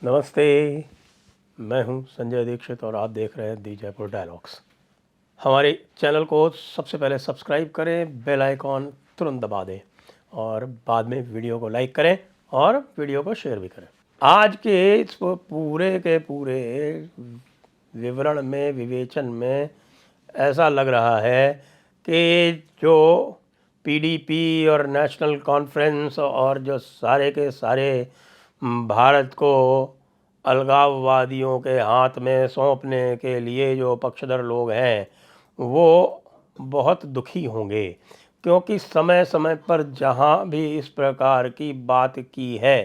नमस्ते। मैं हूं संजय दीक्षित और आप देख रहे हैं दी जयपुर डायलॉग्स। हमारे चैनल को सबसे पहले सब्सक्राइब करें, बेल आइकॉन तुरंत दबा दें और बाद में वीडियो को लाइक करें और वीडियो को शेयर भी करें। आज के इस पूरे के पूरे विवरण में, विवेचन में ऐसा लग रहा है कि जो पीडीपी और नेशनल कॉन्फ्रेंस और जो सारे के सारे भारत को अलगाववादियों के हाथ में सौंपने के लिए जो पक्षधर लोग हैं वो बहुत दुखी होंगे, क्योंकि समय समय पर जहाँ भी इस प्रकार की बात की है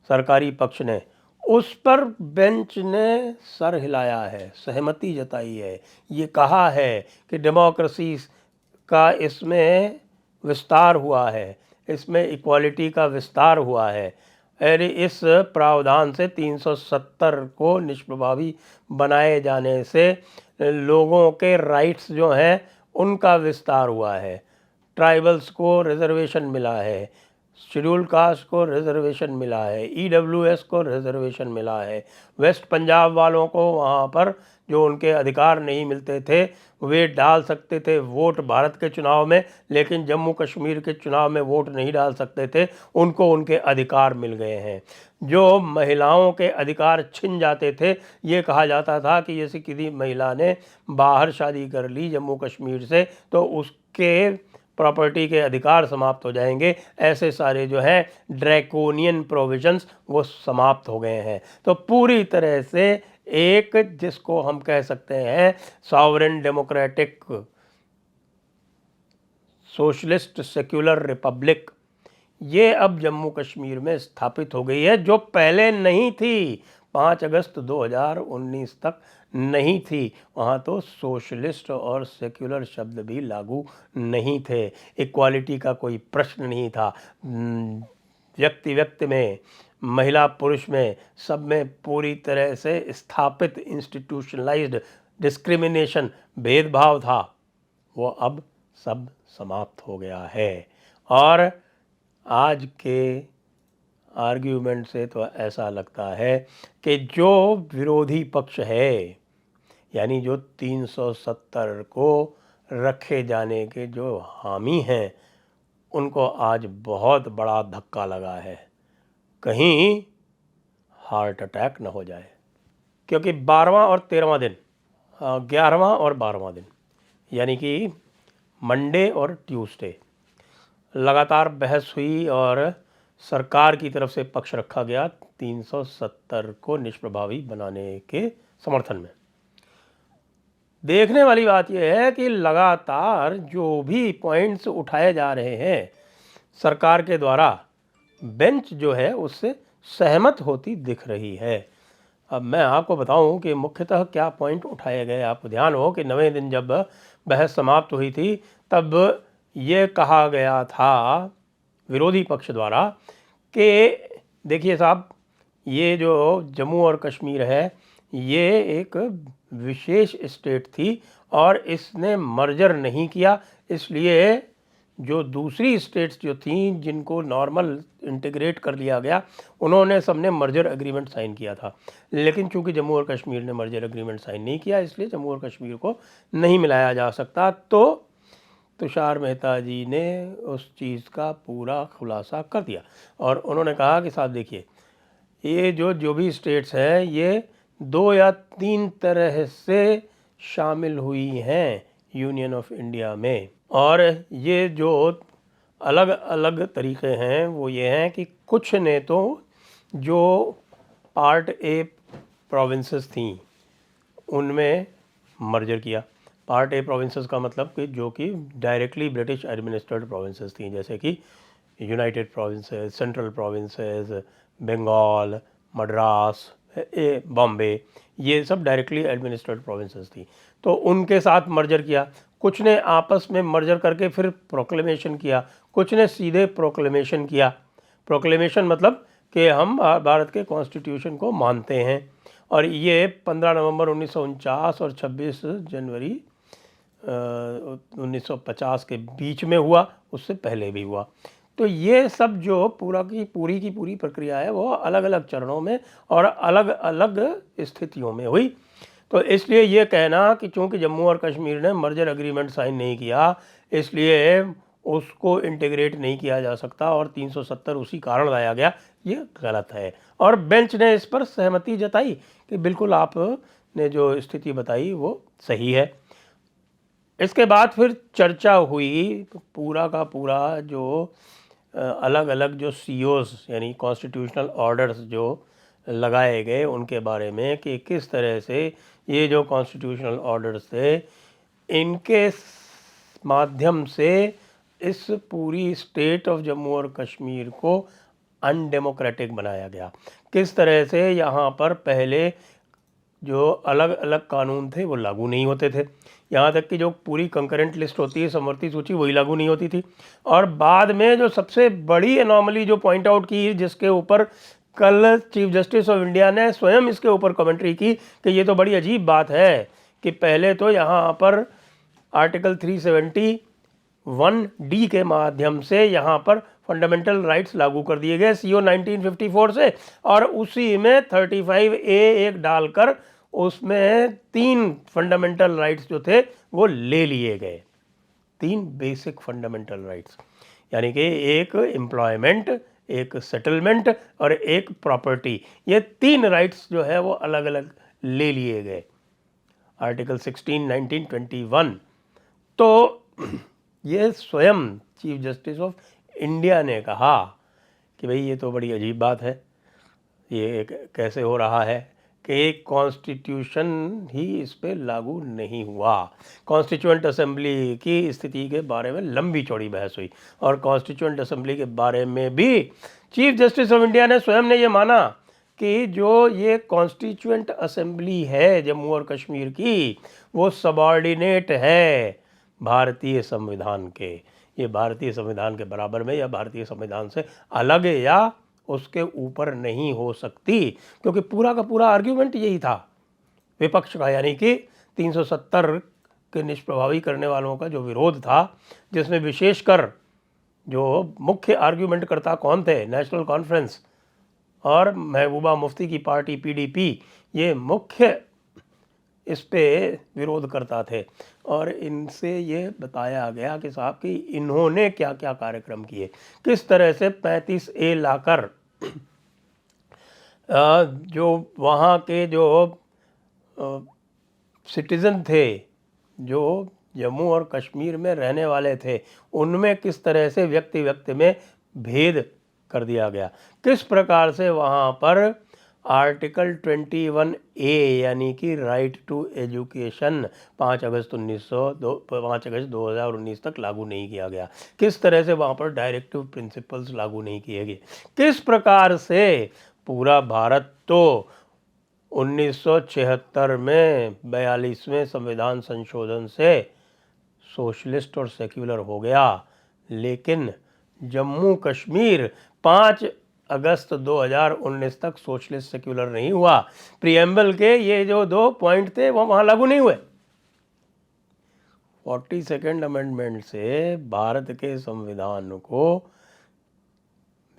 सरकारी पक्ष ने, उस पर बेंच ने सर हिलाया है, सहमति जताई है, ये कहा है कि डेमोक्रेसी का इसमें विस्तार हुआ है, इसमें इक्वालिटी का विस्तार हुआ है। अरे इस प्रावधान से 370 को निष्प्रभावी बनाए जाने से लोगों के राइट्स जो हैं उनका विस्तार हुआ है। ट्राइबल्स को रिजर्वेशन मिला है, शेड्यूल्ड कास्ट को रिजर्वेशन मिला है, ईडब्ल्यूएस को रिजर्वेशन मिला है। वेस्ट पंजाब वालों को वहाँ पर जो उनके अधिकार नहीं मिलते थे वे डाल सकते थे वोट भारत के चुनाव में, लेकिन जम्मू कश्मीर के चुनाव में वोट नहीं डाल सकते थे, उनको उनके अधिकार मिल गए हैं। जो महिलाओं के अधिकार छिन जाते थे, ये कहा जाता था कि जैसे किसी महिला ने बाहर शादी कर ली जम्मू कश्मीर से तो उसके प्रॉपर्टी के अधिकार समाप्त हो जाएंगे, ऐसे सारे जो हैं ड्रैकोनियन प्रोविजंस वो समाप्त हो गए हैं। तो पूरी तरह से एक जिसको हम कह सकते हैं sovereign democratic socialist secular Republic, ये अब जम्मू कश्मीर में स्थापित हो गई है, जो पहले नहीं थी। 5 अगस्त 2019 तक नहीं थी। वहाँ तो सोशलिस्ट और सेक्युलर शब्द भी लागू नहीं थे, इक्वालिटी का कोई प्रश्न नहीं था। व्यक्ति व्यक्ति में, महिला पुरुष में, सब में पूरी तरह से स्थापित इंस्टीट्यूशनलाइज्ड डिस्क्रिमिनेशन, भेदभाव था, वो अब सब समाप्त हो गया है। और आज के आर्ग्यूमेंट से तो ऐसा लगता है कि जो विरोधी पक्ष है, यानी जो 370 को रखे जाने के जो हामी हैं, उनको आज बहुत बड़ा धक्का लगा है, कहीं हार्ट अटैक न हो जाए। क्योंकि 12वां और 13वां दिन, 11वां और 12वां दिन, यानी कि मंडे और ट्यूसडे लगातार बहस हुई और सरकार की तरफ से पक्ष रखा गया 370 को निष्प्रभावी बनाने के समर्थन में। देखने वाली बात यह है कि लगातार जो भी पॉइंट्स उठाए जा रहे हैं सरकार के द्वारा, बेंच जो है उससे सहमत होती दिख रही है। अब मैं आपको बताऊं कि मुख्यतः क्या पॉइंट उठाए गए। आपको ध्यान हो कि 9वें दिन जब बहस समाप्त हुई थी तब ये कहा गया था विरोधी पक्ष द्वारा कि देखिए साहब, ये जो जम्मू और कश्मीर है ये एक विशेष स्टेट थी और इसने मर्जर नहीं किया, इसलिए जो दूसरी स्टेट्स जो थीं जिनको नॉर्मल इंटीग्रेट कर लिया गया उन्होंने सबने मर्जर एग्रीमेंट साइन किया था। लेकिन चूंकि जम्मू और कश्मीर ने मर्जर एग्रीमेंट साइन नहीं किया, इसलिए जम्मू और कश्मीर को नहीं मिलाया जा सकता। तो तुषार मेहता जी ने उस चीज़ का पूरा खुलासा कर दिया और उन्होंने कहा कि साहब देखिए, ये जो भी स्टेट्स हैं ये 2 या 3 तरह से शामिल हुई हैं यूनियन ऑफ इंडिया में, और ये जो अलग अलग तरीक़े हैं वो ये हैं कि कुछ ने तो जो पार्ट ए प्रोविंसेस थीं उनमें मर्जर किया। पार्ट ए प्रोविंसेस का मतलब कि जो कि डायरेक्टली ब्रिटिश एडमिनिस्ट्रेड प्रोविंसेस थी, जैसे कि united provinces, central provinces, Bengal, Madras, Bombay, ये सब डायरेक्टली एडमिनिस्ट्रेड प्रोविंसेस थी। तो उनके साथ मर्जर किया। कुछ ने आपस में मर्जर करके फिर प्रोक्लेमेशन किया, कुछ ने सीधे प्रोक्लेमेशन किया। प्रोक्लेमेशन मतलब कि हम भारत के कॉन्स्टिट्यूशन को मानते हैं, और ये 15 नवंबर 1949 और 26 जनवरी 1950 के बीच में हुआ, उससे पहले भी हुआ। तो ये सब जो पूरी की पूरी प्रक्रिया है वो अलग अलग चरणों में और अलग अलग स्थितियों में हुई। तो इसलिए ये कहना कि चूंकि जम्मू और कश्मीर ने मर्जर एग्रीमेंट साइन नहीं किया इसलिए उसको इंटीग्रेट नहीं किया जा सकता और 370 उसी कारण लाया गया, ये गलत है। और बेंच ने इस पर सहमति जताई कि बिल्कुल आपने जो स्थिति बताई वो सही है। इसके बाद फिर चर्चा हुई पूरा का पूरा जो अलग अलग जो सीओस यानी कॉन्स्टिट्यूशनल ऑर्डर्स जो लगाए गए उनके बारे में कि किस तरह से ये जो कॉन्स्टिट्यूशनल ऑर्डर्स थे इनके माध्यम से इस पूरी स्टेट ऑफ जम्मू और कश्मीर को अनडेमोक्रेटिक बनाया गया। किस तरह से यहाँ पर पहले जो अलग अलग कानून थे वो लागू नहीं होते थे, यहाँ तक कि जो पूरी कंकरेंट लिस्ट होती है समवर्ती सूची वही लागू नहीं होती थी। और बाद में जो सबसे बड़ी एनॉमली जो पॉइंट आउट की जिसके ऊपर कल चीफ जस्टिस ऑफ इंडिया ने स्वयं इसके ऊपर कमेंट्री की कि ये तो बड़ी अजीब बात है कि पहले तो यहाँ पर आर्टिकल 371D के माध्यम से यहाँ पर फंडामेंटल राइट्स लागू कर दिए गए सीओ 1954 से, और उसी में 35A एक डालकर उसमें 3 फंडामेंटल राइट्स जो थे वो ले लिए गए। 3 बेसिक फंडामेंटल राइट्स यानी कि एक एम्प्लॉयमेंट, एक सेटलमेंट और एक प्रॉपर्टी, ये 3 राइट्स जो है वो अलग अलग ले लिए गए आर्टिकल 16, 19, 21। तो ये स्वयं चीफ जस्टिस ऑफ इंडिया ने कहा कि भाई ये तो बड़ी अजीब बात है, ये कैसे हो रहा है कि कॉन्स्टिट्यूशन ही इस पे लागू नहीं हुआ। कॉन्स्टिट्यूएंट असेंबली की स्थिति के बारे में लंबी चौड़ी बहस हुई और कॉन्स्टिट्यूएंट असेंबली के बारे में भी चीफ जस्टिस ऑफ इंडिया ने स्वयं ने ये माना कि जो ये कॉन्स्टिट्यूएंट असेंबली है जम्मू और कश्मीर की वो सबॉर्डिनेट है भारतीय संविधान के, ये भारतीय संविधान के बराबर में या भारतीय संविधान से अलग या उसके ऊपर नहीं हो सकती, क्योंकि पूरा का पूरा आर्ग्यूमेंट यही था विपक्ष का, यानी कि 370 के निष्प्रभावी करने वालों का जो विरोध था, जिसमें विशेषकर जो मुख्य आर्ग्यूमेंट करता कौन थे, नेशनल कॉन्फ्रेंस और महबूबा मुफ्ती की पार्टी PDP, ये मुख्य इस पे विरोध करता थे। और इनसे ये बताया गया कि साहब कि इन्होंने क्या क्या कार्यक्रम किए, किस तरह से 35A लाकर जो वहाँ के जो सिटीज़न थे जो जम्मू और कश्मीर में रहने वाले थे उनमें किस तरह से व्यक्ति व्यक्ति में भेद कर दिया गया, किस प्रकार से वहाँ पर आर्टिकल 21A यानी कि राइट टू एजुकेशन 5 अगस्त 2019 तक लागू नहीं किया गया, किस तरह से वहाँ पर डायरेक्टिव प्रिंसिपल्स लागू नहीं किए गए, किस प्रकार से पूरा भारत तो 1976 में 42वें संविधान संशोधन से सोशलिस्ट और सेक्युलर हो गया, लेकिन जम्मू कश्मीर 5 अगस्त 2019 तक सोशलिस्ट सेक्युलर नहीं हुआ। प्रीएम्बल के ये जो 2 पॉइंट थे वो वहाँ लागू नहीं हुए। 42nd अमेंडमेंट से भारत के संविधान को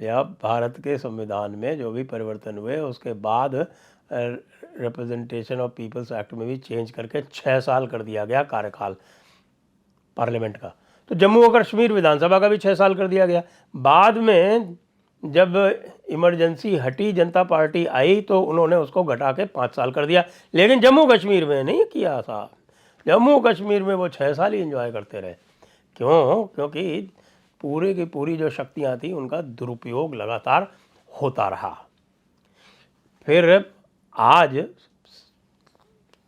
या भारत के संविधान में जो भी परिवर्तन हुए उसके बाद रिप्रेजेंटेशन ऑफ पीपल्स एक्ट में भी चेंज करके 6 साल कर दिया गया कार्यकाल पार्लियामेंट का। तो जम्मू और कश्मीर विधानसभा का भी 6 साल कर दिया गया। बाद में जब इमरजेंसी हटी, जनता पार्टी आई, तो उन्होंने उसको घटा के 5 साल कर दिया, लेकिन जम्मू कश्मीर में नहीं किया था। जम्मू कश्मीर में वो 6 साल ही एंजॉय करते रहे। क्यों? क्योंकि पूरे की पूरी जो शक्तियाँ थी उनका दुरुपयोग लगातार होता रहा। फिर आज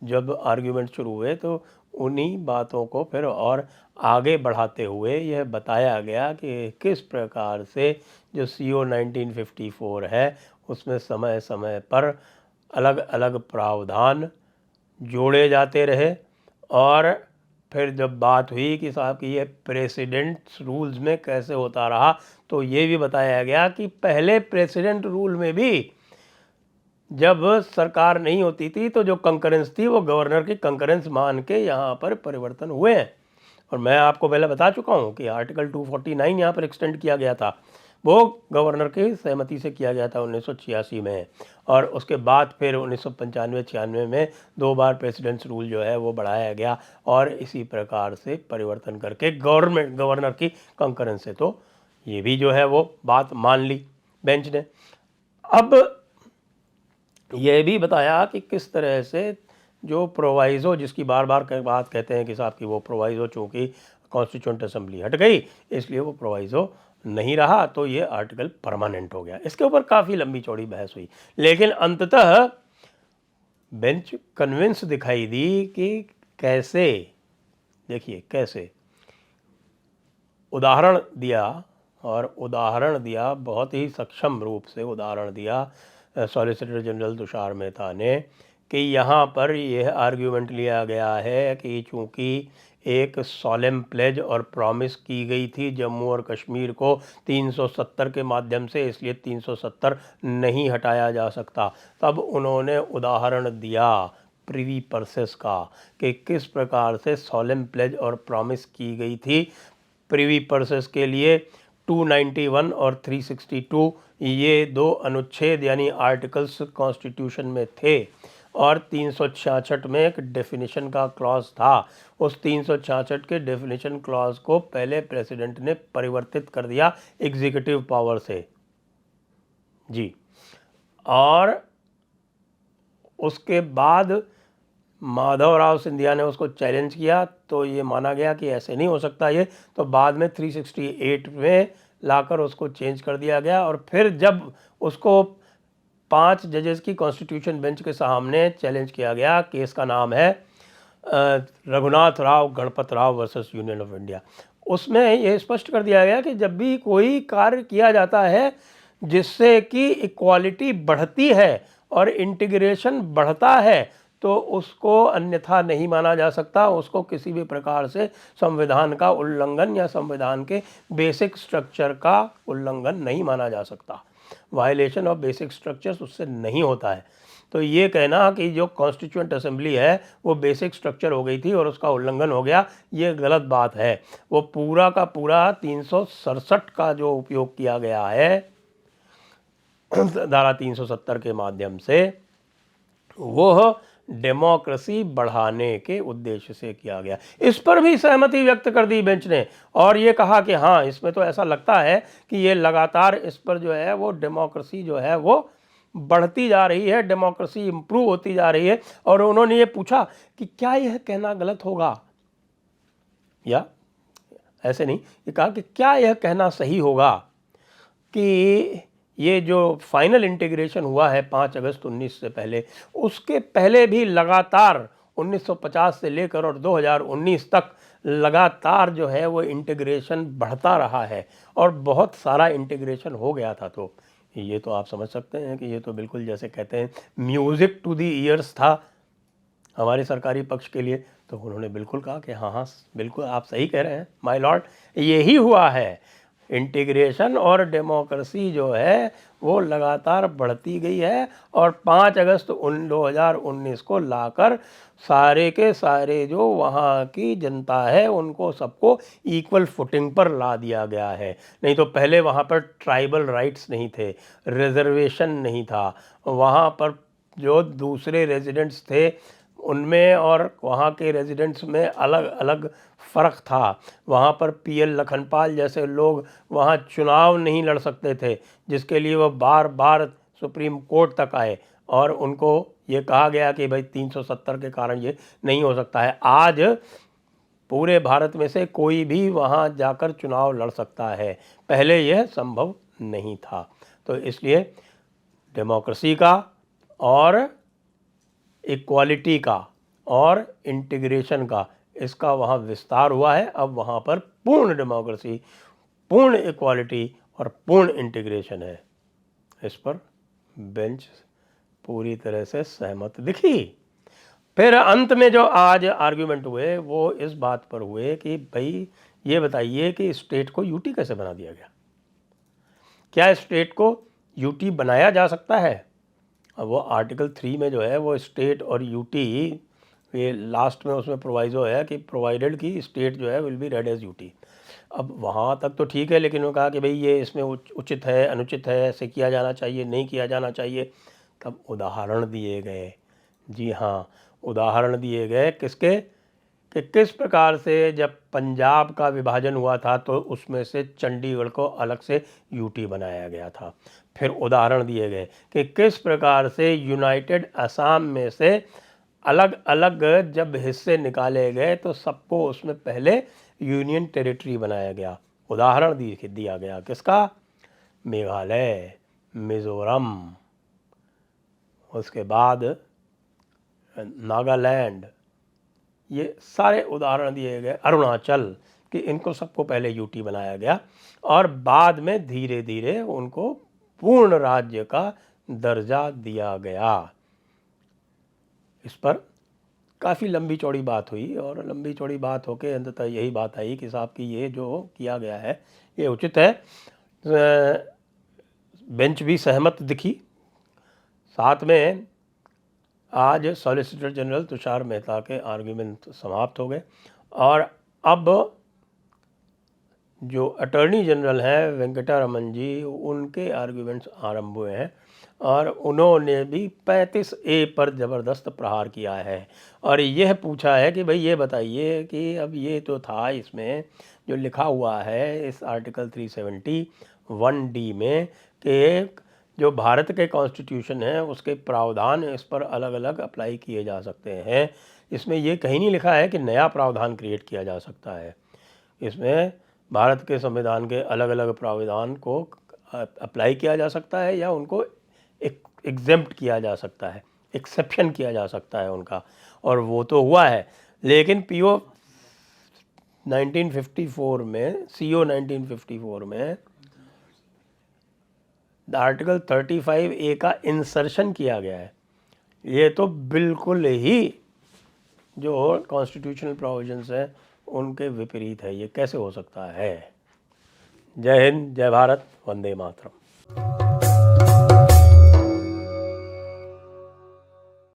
जब आर्ग्यूमेंट शुरू हुए तो उन्हीं बातों को फिर और आगे बढ़ाते हुए यह बताया गया कि किस प्रकार से जो सीओ 1954 है उसमें समय समय पर अलग अलग प्रावधान जोड़े जाते रहे। और फिर जब बात हुई कि साहब कि ये प्रेसिडेंट्स रूल्स में कैसे होता रहा, तो ये भी बताया गया कि पहले प्रेसिडेंट रूल में भी जब सरकार नहीं होती थी तो जो कंकरेंस थी वो गवर्नर की कंकरेंस मान के यहाँ पर परिवर्तन हुए हैं। और मैं आपको पहले बता चुका हूँ कि आर्टिकल 249 यहाँ पर एक्सटेंड किया गया था, वो गवर्नर की सहमति से किया गया था 1986 में, और उसके बाद फिर 1995-96 में 2 बार प्रेसिडेंट्स रूल जो है वो बढ़ाया गया, और इसी प्रकार से परिवर्तन करके गवर्नर की कंकरेंस से तो ये भी जो है वो बात मान ली बेंच ने। अब यह भी बताया कि किस तरह से जो प्रोवाइज़ो, जिसकी बार बार बात कहते हैं कि साहब की वो प्रोवाइज़ो चूँकि कॉन्स्टिट्यूंट असेंबली हट गई इसलिए वो प्रोवाइज़ो नहीं रहा, तो ये आर्टिकल परमानेंट हो गया। इसके ऊपर काफ़ी लंबी चौड़ी बहस हुई, लेकिन अंततः बेंच कन्विंस दिखाई दी कि कैसे, देखिए कैसे उदाहरण दिया, और उदाहरण दिया बहुत ही सक्षम रूप से उदाहरण दिया सॉलिसिटर जनरल तुषार मेहता ने, कि यहाँ पर यह आर्ग्यूमेंट लिया गया है कि चूँकि एक सॉलेम प्लेज और प्रॉमिस की गई थी जम्मू और कश्मीर को 370 के माध्यम से, इसलिए 370 नहीं हटाया जा सकता। तब उन्होंने उदाहरण दिया प्रिवी पर्सेस का कि किस प्रकार से सॉलेम प्लेज और प्रॉमिस की गई थी प्रिवी पर्सेस के लिए। 291 और 362 ये 2 अनुच्छेद यानी आर्टिकल्स कॉन्स्टिट्यूशन में थे, और 366 में एक डेफिनेशन का क्लॉज था। उस 366 के डेफिनेशन क्लॉज को पहले प्रेसिडेंट ने परिवर्तित कर दिया एग्जीक्यूटिव पावर से जी, और उसके बाद माधवराव सिंधिया ने उसको चैलेंज किया, तो ये माना गया कि ऐसे नहीं हो सकता ये, तो बाद में 368 में लाकर उसको चेंज कर दिया गया। और फिर जब उसको 5 जजेस की कॉन्स्टिट्यूशन बेंच के सामने चैलेंज किया गया, केस का नाम है Raghunath Rao Ganpat Rao versus union of India, उसमें ये स्पष्ट कर दिया गया कि जब भी कोई कार्य किया जाता है जिससे कि इक्वालिटी बढ़ती है और इंटीग्रेशन बढ़ता है, तो उसको अन्यथा नहीं माना जा सकता, उसको किसी भी प्रकार से संविधान का उल्लंघन या संविधान के बेसिक स्ट्रक्चर का उल्लंघन नहीं माना जा सकता। वायलेशन ऑफ बेसिक स्ट्रक्चर्स उससे नहीं होता है। तो ये कहना कि जो कॉन्स्टिट्यूएंट असेंबली है वो बेसिक स्ट्रक्चर हो गई थी और उसका उल्लंघन हो गया, ये गलत बात है। वो पूरा का पूरा 367 का जो उपयोग किया गया है धारा 370 के माध्यम से, वो डेमोक्रेसी बढ़ाने के उद्देश्य से किया गया। इस पर भी सहमति व्यक्त कर दी बेंच ने, और ये कहा कि हाँ, इसमें तो ऐसा लगता है कि ये लगातार इस पर जो है वो डेमोक्रेसी जो है वो बढ़ती जा रही है, डेमोक्रेसी इम्प्रूव होती जा रही है। और उन्होंने ये पूछा कि क्या यह कहना गलत होगा, या ऐसे नहीं, ये कहा कि क्या यह कहना सही होगा कि ये जो फाइनल इंटीग्रेशन हुआ है 5 अगस्त 19 से पहले, उसके पहले भी लगातार 1950 से लेकर और 2019 तक लगातार जो है वो इंटीग्रेशन बढ़ता रहा है, और बहुत सारा इंटीग्रेशन हो गया था। तो ये तो आप समझ सकते हैं कि ये तो बिल्कुल जैसे कहते हैं म्यूज़िक टू दी ईयर्स था हमारे सरकारी पक्ष के लिए। तो उन्होंने बिल्कुल कहा कि हाँ हाँ बिल्कुल आप सही कह रहे हैं माय लॉर्ड, यही हुआ है। इंटीग्रेशन और डेमोक्रेसी जो है वो लगातार बढ़ती गई है, और 5 अगस्त 2019 को लाकर सारे के सारे जो वहाँ की जनता है उनको सबको इक्वल फुटिंग पर ला दिया गया है। नहीं तो पहले वहाँ पर ट्राइबल राइट्स नहीं थे, रिजर्वेशन नहीं था, वहाँ पर जो दूसरे रेजिडेंट्स थे उनमें और वहाँ के रेजिडेंट्स में अलग अलग फ़र्क था। वहाँ पर पीएल लखनपाल जैसे लोग वहाँ चुनाव नहीं लड़ सकते थे, जिसके लिए वो बार बार सुप्रीम कोर्ट तक आए, और उनको ये कहा गया कि भाई 370 के कारण ये नहीं हो सकता है। आज पूरे भारत में से कोई भी वहाँ जाकर चुनाव लड़ सकता है, पहले यह संभव नहीं था। तो इसलिए डेमोक्रेसी का और इक्वालिटी का और इंटीग्रेशन का इसका वहाँ विस्तार हुआ है। अब वहाँ पर पूर्ण डेमोक्रेसी, पूर्ण इक्वालिटी और पूर्ण इंटीग्रेशन है। इस पर बेंच पूरी तरह से सहमत दिखी। फिर अंत में जो आज आर्ग्यूमेंट हुए वो इस बात पर हुए कि भाई ये बताइए कि स्टेट को यूटी कैसे बना दिया गया, क्या स्टेट को यूटी बनाया जा सकता है। अब वो आर्टिकल 3 में जो है वो स्टेट और यूटी ये लास्ट में उसमें प्रोवाइजो है कि प्रोवाइडेड कि स्टेट जो है will be read as UT. अब वहाँ तक तो ठीक है, लेकिन उन्होंने कहा कि भाई ये इसमें उचित है, अनुचित है, ऐसे किया जाना चाहिए, नहीं किया जाना चाहिए। तब उदाहरण दिए गए। जी हाँ, उदाहरण दिए गए किसके, कि किस प्रकार से जब पंजाब का विभाजन हुआ था तो उसमें से चंडीगढ़ को अलग से यूटी बनाया गया था। फिर उदाहरण दिए गए कि किस प्रकार से यूनाइटेड असम में से अलग अलग जब हिस्से निकाले गए तो सबको उसमें पहले यूनियन टेरिटरी बनाया गया। उदाहरण दिया गया किसका, मेघालय, मिज़ोरम, उसके बाद नागालैंड, ये सारे उदाहरण दिए गए। अरुणाचल कि इनको सबको पहले यूटी बनाया गया और बाद में धीरे धीरे उनको पूर्ण राज्य का दर्जा दिया गया। इस पर काफ़ी लंबी चौड़ी बात हुई और लंबी चौड़ी बात होके अंततः यही बात आई कि साहब कि ये जो किया गया है ये उचित है। बेंच भी सहमत दिखी। साथ में आज सॉलिसिटर जनरल तुषार मेहता के आर्ग्यूमेंट समाप्त हो गए और अब जो अटॉर्नी जनरल हैं वेंकटा रमन जी, उनके आर्ग्यूमेंट्स आरंभ हुए हैं और उन्होंने भी 35A पर ज़बरदस्त प्रहार किया है और यह पूछा है कि भाई ये बताइए कि अब ये तो था इसमें जो लिखा हुआ है इस आर्टिकल 371D में कि जो भारत के कॉन्स्टिट्यूशन है उसके प्रावधान इस पर अलग अलग अप्लाई किए जा सकते हैं। इसमें ये कहीं नहीं लिखा है कि नया प्रावधान क्रिएट किया जा सकता है। इसमें भारत के संविधान के अलग अलग प्रावधान को अप्लाई किया जा सकता है या उनको एग्जेम्प्ट किया जा सकता है, एक्सेप्शन किया जा सकता है उनका, और वो तो हुआ है। लेकिन पीओ 1954 में, सीओ 1954 में आर्टिकल 35A का इंसर्शन किया गया है। ये तो बिल्कुल ही जो कॉन्स्टिट्यूशनल प्रोविजंस हैं उनके विपरीत है। ये कैसे हो सकता है। जय हिंद, जय भारत, वंदे मातरम।